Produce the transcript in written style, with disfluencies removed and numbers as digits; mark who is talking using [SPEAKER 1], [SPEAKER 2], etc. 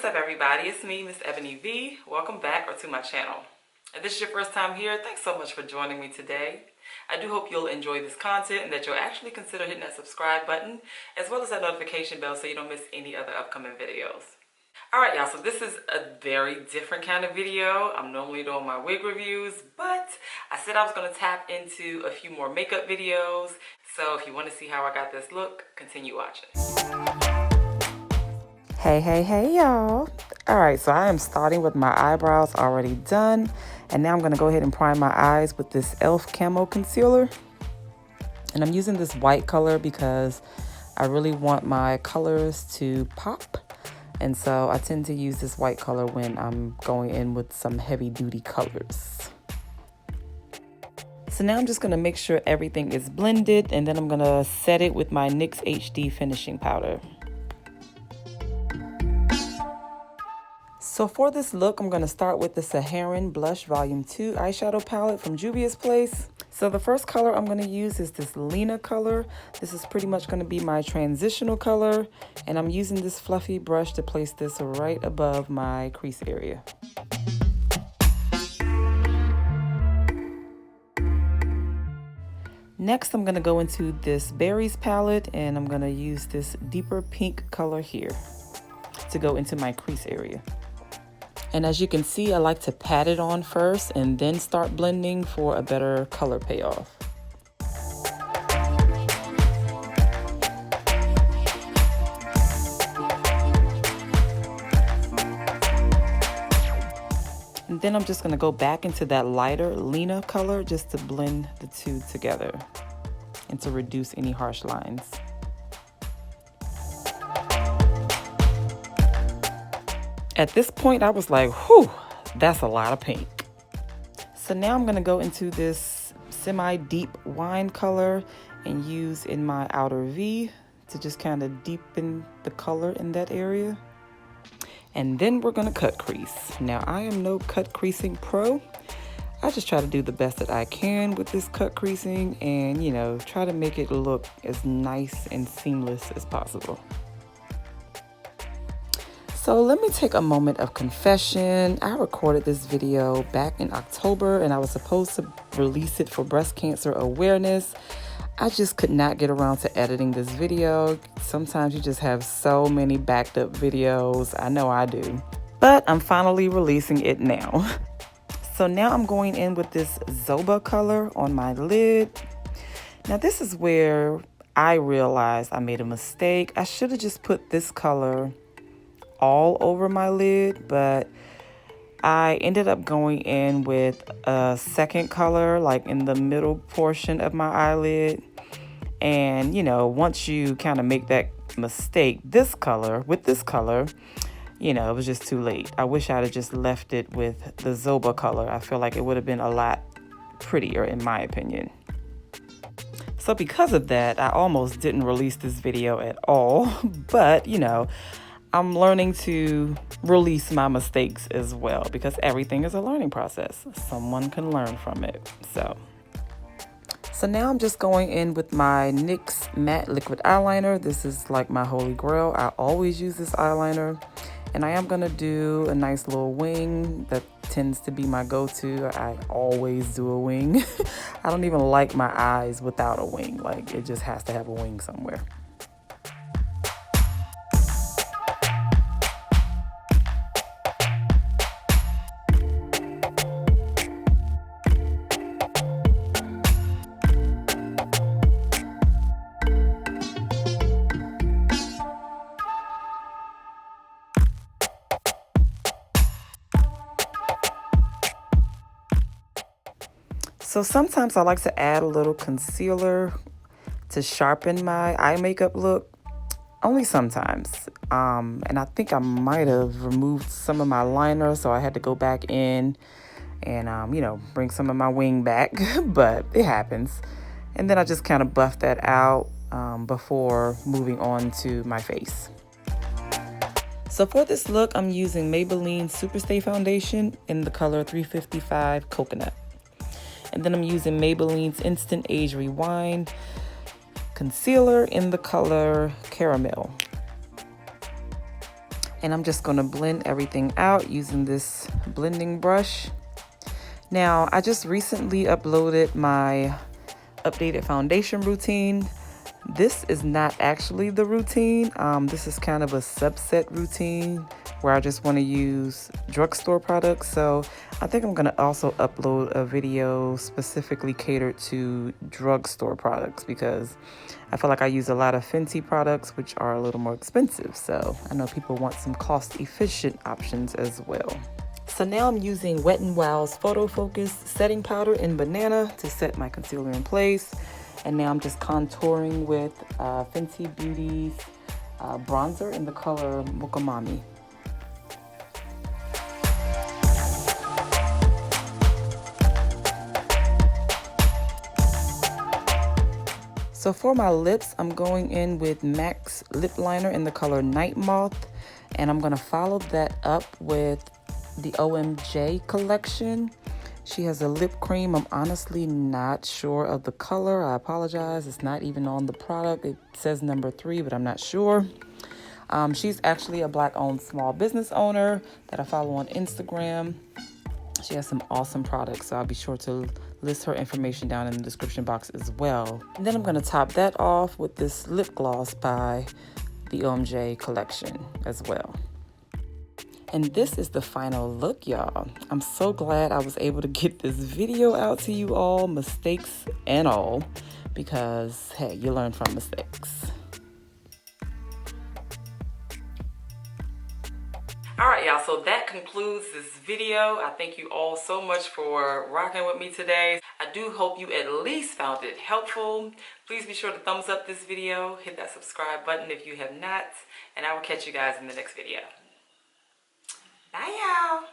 [SPEAKER 1] What's up, everybody? It's me, MsEbonyVee. Welcome back or to my channel. If this is your first time here, thanks so much for joining me today. I do hope you'll enjoy this content and that you'll actually consider hitting that subscribe button as well as that notification bell so you don't miss any other upcoming videos. Alright y'all, so this is a very different kind of video. I'm normally doing my wig reviews, but I said I was going to tap into a few more makeup videos. So if you want to see how I got this look, continue watching. Hey y'all. Alright, so I am starting with my eyebrows already done. And now I'm going to go ahead and prime my eyes with this e.l.f. Camo Concealer. And I'm using this white color because I really want my colors to pop. And so I tend to use this white color when I'm going in with some heavy duty colors. So now I'm just going to make sure everything is blended, and then I'm going to set it with my NYX HD finishing powder. So for this look, I'm going to start with the Saharan Blush Volume 2 eyeshadow palette from Juvia's Place. So the first color I'm going to use is this Lena color. This is pretty much going to be my transitional color, and I'm using this fluffy brush to place this right above my crease area. Next, I'm going to go into this Berries palette, and I'm going to use this deeper pink color here to go into my crease area. And as you can see, I like to pat it on first and then start blending for a better color payoff. And then I'm just going to go back into that lighter Lena color just to blend the two together and to reduce any harsh lines. At this point, I was like, whew, that's a lot of pink. So now I'm going to go into this semi-deep wine color and use in my outer V to just kind of deepen the color in that area. And then we're going to cut crease. Now, I am no cut creasing pro. I just try to do the best that I can with this cut creasing and, you know, try to make it look as nice and seamless as possible. So let me take a moment of confession. I recorded this video back in October and I was supposed to release it for breast cancer awareness. I just could not get around to editing this video. Sometimes you just have so many backed up videos. I know I do. But I'm finally releasing it now. So now I'm going in with this Zoba color on my lid. Now this is where I realized I made a mistake. I should have just put this color all over my lid, but I ended up going in with a second color like in the middle portion of my eyelid. And you know, once you kind of make that mistake, this color, you know, it was just too late. I wish I'd have just left it with the Zoba color. I feel like it would have been a lot prettier in my opinion. So because of that, I almost didn't release this video at all, but you know, I'm learning to release my mistakes as well because everything is a learning process. Someone can learn from it. So now I'm just going in with my NYX Matte Liquid Eyeliner. This is like my holy grail. I always use this eyeliner. And I am going to do a nice little wing. That tends to be my go-to. I always do a wing. I don't even like my eyes without a wing. Like, it just has to have a wing somewhere. So sometimes I like to add a little concealer to sharpen my eye makeup look, only sometimes. And I think I might have removed some of my liner, so I had to go back in and, you know, bring some of my wing back, but it happens. And then I just kind of buff that out before moving on to my face. So for this look, I'm using Maybelline Superstay Foundation in the color 355 Coconut. And then I'm using Maybelline's Instant Age Rewind concealer in the color Caramel. And I'm just going to blend everything out using this blending brush. Now, I just recently uploaded my updated foundation routine. This is not actually the routine. This is kind of a subset routine where I just want to use drugstore products. So I think I'm going to also upload a video specifically catered to drugstore products because I feel like I use a lot of Fenty products, which are a little more expensive. So I know people want some cost-efficient options as well. So now I'm using Wet n Wild's Photofocus setting powder in Banana to set my concealer in place. And now I'm just contouring with Fenty Beauty's bronzer in the color Mokomami. So for my lips, I'm going in with MAC's lip liner in the color Night Moth. And I'm going to follow that up with the OMJ Kollection. She has a lip cream. I'm honestly not sure of the color. I apologize. It's not even on the product. It says number 3, but I'm not sure. She's actually a Black-owned small business owner that I follow on Instagram. She has some awesome products, so I'll be sure to list her information down in the description box as well. And then I'm going to top that off with this lip gloss by the OMJ Kollection as well. And this is the final look, y'all. I'm so glad I was able to get this video out to you all, mistakes and all, because, hey, you learn from mistakes. All right, y'all, so that concludes this video. I thank you all so much for rocking with me today. I do hope you at least found it helpful. Please be sure to thumbs up this video, hit that subscribe button if you have not, and I will catch you guys in the next video. Bye, y'all.